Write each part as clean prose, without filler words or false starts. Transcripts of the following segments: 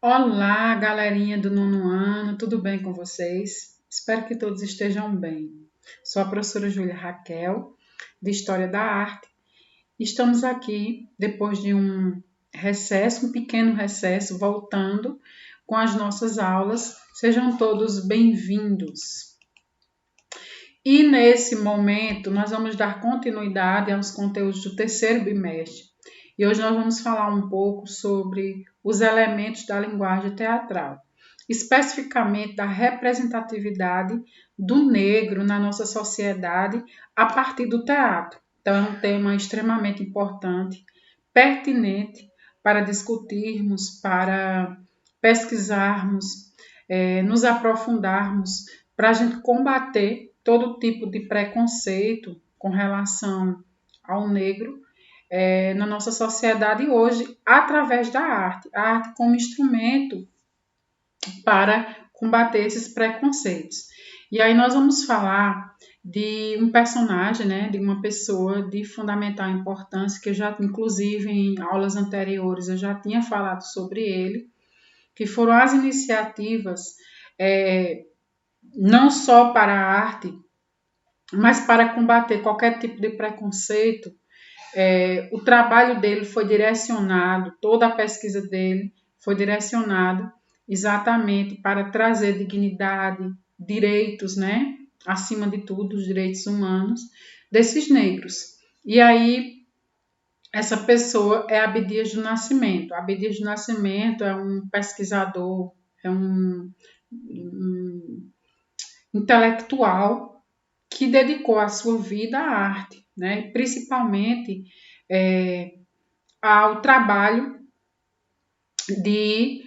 Olá, galerinha do nono ano, tudo bem com vocês? Espero que todos estejam bem. Sou a professora Júlia Raquel, de História da Arte. Estamos aqui depois de um pequeno recesso, voltando com as nossas aulas. Sejam todos bem-vindos. E nesse momento, nós vamos dar continuidade aos conteúdos do terceiro bimestre. E hoje nós vamos falar um pouco sobre os elementos da linguagem teatral, especificamente da representatividade do negro na nossa sociedade a partir do teatro. Então, é um tema extremamente importante, pertinente para discutirmos, para pesquisarmos, nos aprofundarmos, para a gente combater todo tipo de preconceito com relação ao negro na nossa sociedade hoje, através da arte. A arte como instrumento para combater esses preconceitos. E aí nós vamos falar de um personagem, né, de uma pessoa de fundamental importância, que eu já, inclusive, em aulas anteriores, eu já tinha falado sobre ele, que foram as iniciativas não só para a arte, mas para combater qualquer tipo de preconceito. O trabalho dele foi direcionado, toda a pesquisa dele foi direcionada exatamente para trazer dignidade, direitos, né? Acima de tudo, os direitos humanos desses negros. E aí, essa pessoa é Abdias do Nascimento. Abdias do Nascimento é um pesquisador, é um intelectual que dedicou a sua vida à arte, né? Principalmente ao trabalho de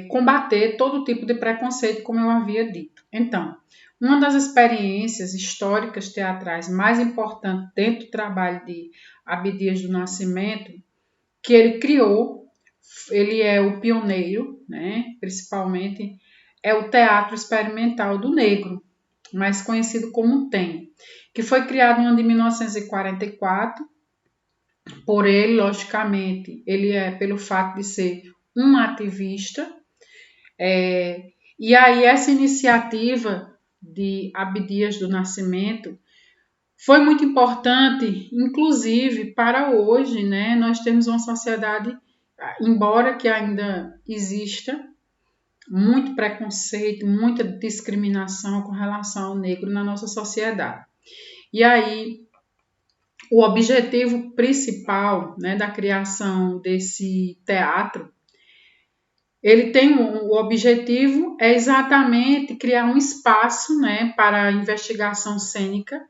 combater todo tipo de preconceito, como eu havia dito. Então, uma das experiências históricas teatrais mais importantes dentro do trabalho de Abdias do Nascimento, que ele criou, ele é o pioneiro, né? Principalmente, é o Teatro Experimental do Negro, mais conhecido como TEM, que foi criado no ano de 1944 por ele, logicamente, ele é pelo fato de ser um ativista. E aí essa iniciativa de Abdias do Nascimento foi muito importante, inclusive para hoje, né? Nós temos uma sociedade, embora que ainda exista muito preconceito, muita discriminação com relação ao negro na nossa sociedade. E aí o objetivo principal, né, da criação desse teatro, ele tem o objetivo é exatamente criar um espaço, né, para a investigação cênica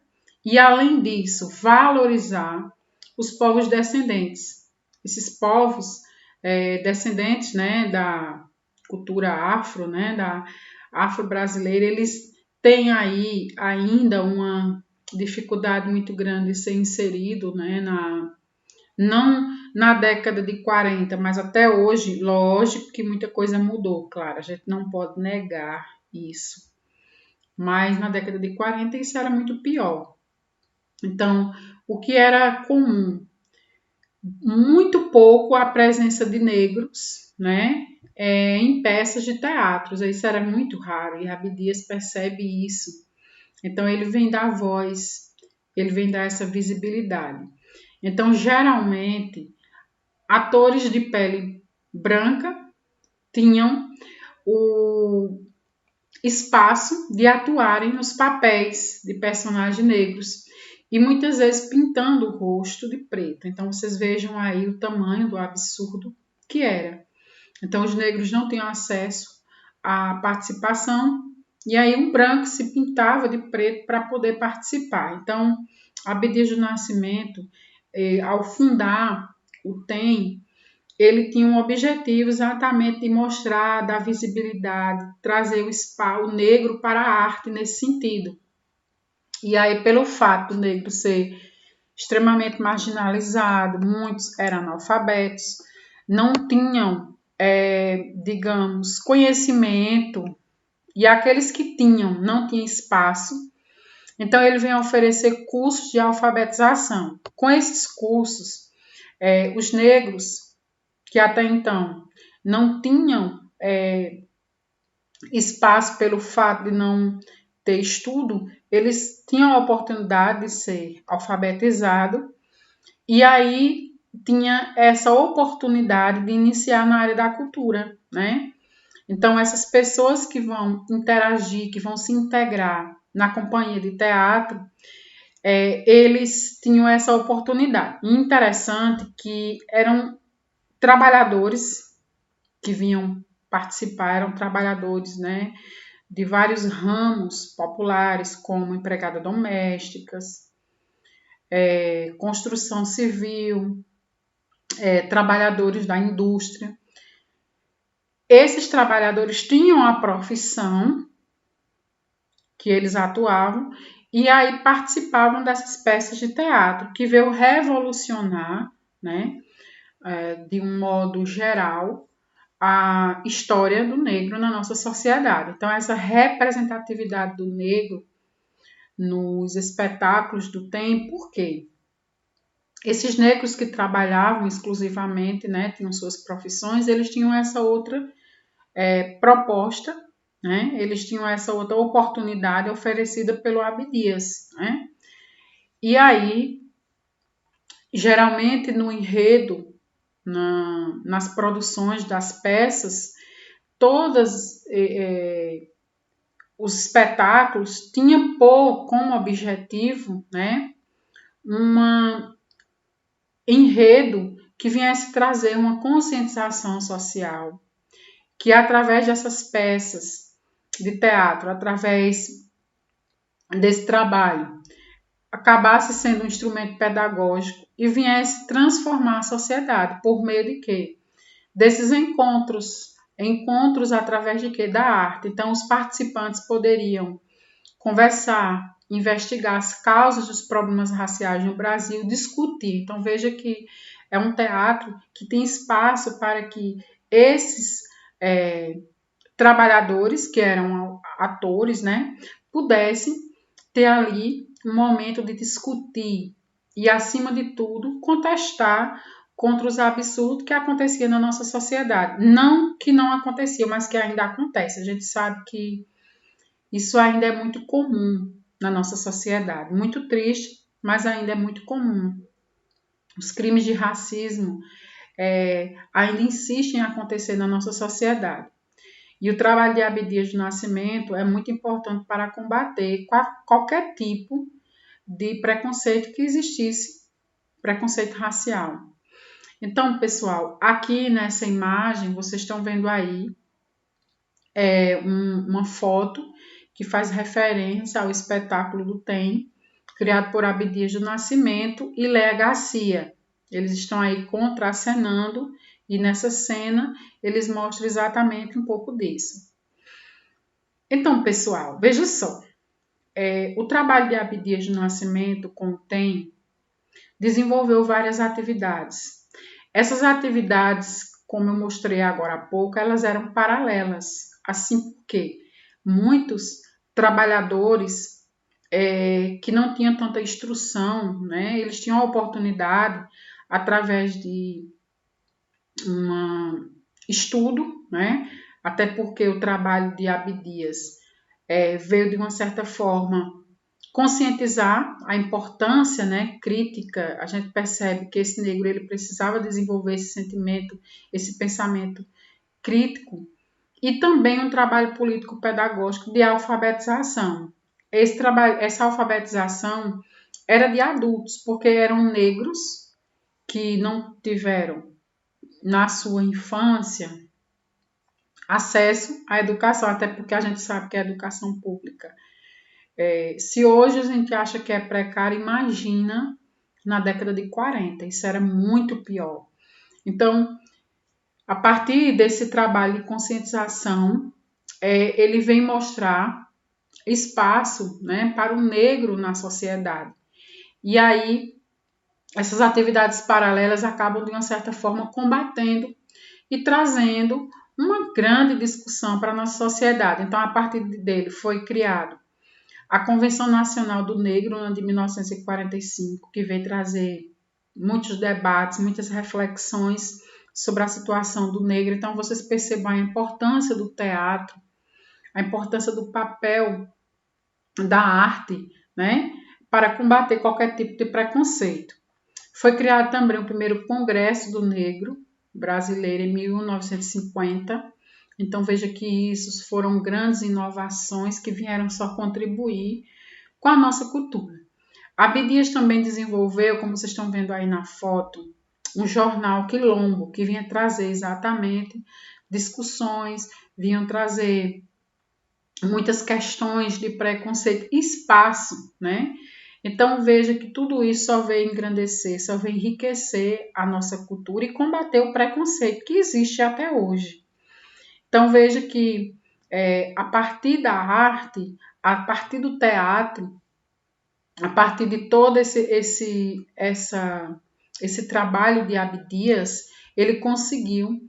e, além disso, valorizar os povos descendentes. Esses povos descendentes, né, da cultura afro, né, da afro-brasileira, eles têm aí ainda uma dificuldade muito grande de ser inserido, né, não na década de 40, mas até hoje, lógico que muita coisa mudou, claro, a gente não pode negar isso. Mas na década de 40 isso era muito pior. Então, o que era comum? Muito pouco a presença de negros, né, em peças de teatros. Isso era muito raro e Abdias percebe isso. Então, ele vem dar voz, ele vem dar essa visibilidade. Então, geralmente, atores de pele branca tinham o espaço de atuarem nos papéis de personagens negros e muitas vezes pintando o rosto de preto. Então, vocês vejam aí o tamanho do absurdo que era. Então, os negros não tinham acesso à participação e aí um branco se pintava de preto para poder participar. Então, Abdias do Nascimento, ao fundar o TEM, ele tinha um objetivo exatamente de mostrar, dar visibilidade, trazer o negro para a arte nesse sentido. E aí, pelo fato do negro ser extremamente marginalizado, muitos eram analfabetos, não tinham, digamos, conhecimento, e aqueles que tinham não tinham espaço. Então, ele vem oferecer cursos de alfabetização. Com esses cursos, os negros, que até então não tinham espaço pelo fato de não ter estudo, eles tinham a oportunidade de ser alfabetizado e aí tinha essa oportunidade de iniciar na área da cultura, né? Então, essas pessoas que vão interagir, que vão se integrar na companhia de teatro, eles tinham essa oportunidade. E interessante que eram trabalhadores que vinham participar, eram trabalhadores, né, de vários ramos populares, como empregadas domésticas, construção civil, trabalhadores da indústria. Esses trabalhadores tinham a profissão que eles atuavam e aí participavam dessas peças de teatro, que veio revolucionar, né, de um modo geral, a história do negro na nossa sociedade. Então, essa representatividade do negro nos espetáculos do tempo, por quê? Esses negros que trabalhavam exclusivamente, né, tinham suas profissões, eles tinham essa outra proposta, né? Eles tinham essa outra oportunidade oferecida pelo Abdias, né? E aí, geralmente no enredo, nas produções das peças, todos os espetáculos tinham como objetivo, né, um enredo que viesse trazer uma conscientização social, que através dessas peças de teatro, através desse trabalho, acabasse sendo um instrumento pedagógico e viesse transformar a sociedade por meio de quê? Desses encontros através de quê? Da arte. Então, os participantes poderiam conversar, investigar as causas dos problemas raciais no Brasil, discutir. Então, veja que é um teatro que tem espaço para que esses trabalhadores, que eram atores, né, pudessem ter ali um momento de discutir e, acima de tudo, contestar contra os absurdos que aconteciam na nossa sociedade. Não que não acontecia, mas que ainda acontece. A gente sabe que isso ainda é muito comum na nossa sociedade. Muito triste, mas ainda é muito comum. Os crimes de racismo ainda insistem em acontecer na nossa sociedade. E o trabalho de Abdias do Nascimento é muito importante para combater qualquer tipo de preconceito que existisse, preconceito racial. Então, pessoal, aqui nessa imagem, vocês estão vendo aí uma foto que faz referência ao espetáculo do TEM, criado por Abdias do Nascimento e Léa Garcia. Eles estão aí contracenando e nessa cena eles mostram exatamente um pouco disso. Então, pessoal, veja só. O trabalho de Abdias do Nascimento com o TEM desenvolveu várias atividades. Essas atividades, como eu mostrei agora há pouco, elas eram paralelas. Assim porque muitos trabalhadores que não tinham tanta instrução, né, eles tinham a oportunidade, através de um estudo, né, até porque o trabalho de Abdias veio de uma certa forma conscientizar a importância, né, crítica. A gente percebe que esse negro ele precisava desenvolver esse sentimento, esse pensamento crítico e também um trabalho político pedagógico de alfabetização. Essa alfabetização era de adultos, porque eram negros que não tiveram na sua infância acesso à educação, até porque a gente sabe que é a educação pública. Se hoje a gente acha que é precário, imagina na década de 40, isso era muito pior. Então, a partir desse trabalho de conscientização, ele vem mostrar espaço, né, para o negro na sociedade. E aí, essas atividades paralelas acabam, de uma certa forma, combatendo e trazendo uma grande discussão para a nossa sociedade. Então, a partir dele foi criado a Convenção Nacional do Negro, de 1945, que veio trazer muitos debates, muitas reflexões sobre a situação do negro. Então, vocês percebam a importância do teatro, a importância do papel da arte, né, para combater qualquer tipo de preconceito. Foi criado também o primeiro Congresso do Negro brasileiro em 1950. Então veja que isso foram grandes inovações que vieram só contribuir com a nossa cultura. Abdias também desenvolveu, como vocês estão vendo aí na foto, um jornal Quilombo, que vinha trazer exatamente discussões, vinham trazer muitas questões de preconceito, espaço, né? Então veja que tudo isso só veio engrandecer, só veio enriquecer a nossa cultura e combater o preconceito que existe até hoje. Então veja que a partir da arte, a partir do teatro, a partir de todo esse trabalho de Abdias, ele conseguiu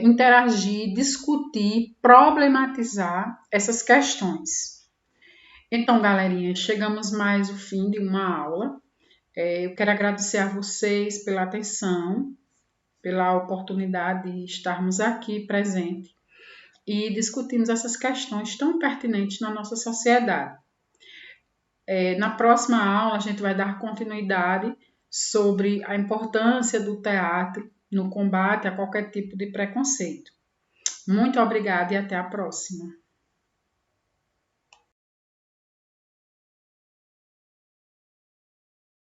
interagir, discutir, problematizar essas questões. Então, galerinha, chegamos mais ao fim de uma aula. Eu quero agradecer a vocês pela atenção, pela oportunidade de estarmos aqui presentes e discutirmos essas questões tão pertinentes na nossa sociedade. Na próxima aula, a gente vai dar continuidade sobre a importância do teatro no combate a qualquer tipo de preconceito. Muito obrigada e até a próxima.